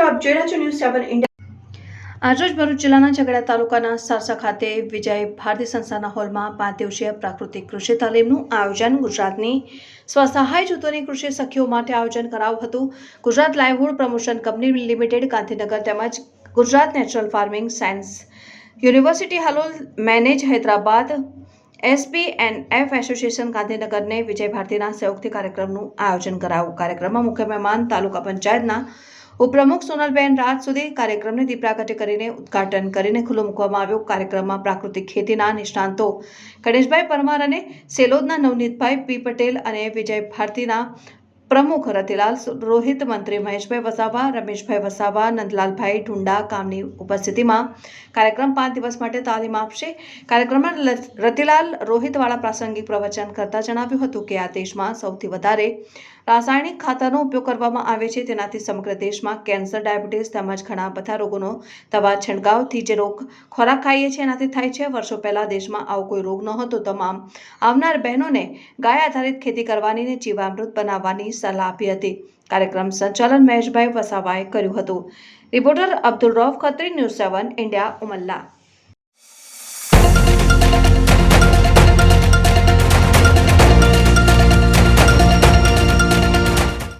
આપ જોઈ રહ્યા છો ન્યૂઝ 7 ઇન્ડિયા। આજરોજ ભરૂચ જિલ્લાના ઝઘડા તાલુકાના સારસા ખાતે વિજય ભારતી સંસ્થાના હોલમાં 5 દિવસીય પ્રાકૃતિક કૃષિ તાલીમનું આયોજન ગુજરાતની સ્વસહાય જૂથોની કૃષિ સખીઓ માટે આયોજન કરાયું હતું। Gujarat livelihood promotion company limited Gandhinagar તેમજ Gujarat natural farming science university Halol manage Hyderabad SPNF association ગાંધીનગરને વિજય ભારતીના સહયોગથી કાર્યક્રમનું આયોજન કરાયું। કાર્યક્રમમાં મુખ્ય મહેમાન તાલુકા પંચાયતના ઉપપ્રમુખ સોનલબેન રાત સુધી કાર્યક્રમને દીપ પ્રાગટ્ય કરીને ઉદ્ઘાટન કરીને ખુલ્લો મૂકવામાં આવ્યો। કાર્યક્રમમાં પ્રાકૃતિક ખેતીના નિષ્ણાંતો ગણેશભાઈ પરમાર અને સેલોદના નવનીતભાઈ પી પટેલ અને વિજય ભારતીના પ્રમુખ રતિલાલ રોહિત, મંત્રી મહેશભાઈ વસાવા, રમેશભાઈ વસાવા, નંદલાલભાઈ ઢુંડા કામની ઉપસ્થિતિમાં કાર્યક્રમ 5 દિવસ માટે તાલીમ આપશે। કાર્યક્રમમાં રતિલાલ રોહિતવાળા પ્રાસંગિક પ્રવચન કરતા જણાવ્યું હતું કે આ દેશમાં સૌથી વધારે રાસાયણિક ખાતરનો ઉપયોગ કરવામાં આવે છે, તેનાથી સમગ્ર દેશમાં કેન્સર, ડાયાબિટીસ તેમજ ઘણા બધા રોગોનો દવા છંટકાવથી જે રોગ ખોરાક ખાઈએ છીએ એનાથી થાય છે। વર્ષો પહેલા દેશમાં આવો કોઈ રોગ નહોતો। તમામ આવનાર બહેનોને ગાય આધારિત ખેતી કરવાની અને જીવામૃત બનાવવાની સલાહ આપી હતી। કાર્યક્રમ સંચાલન મહેશભાઈ વસાવાએ કર્યું હતું। Reporter Abdul Rauf Khatri, news 7 India, Umalla.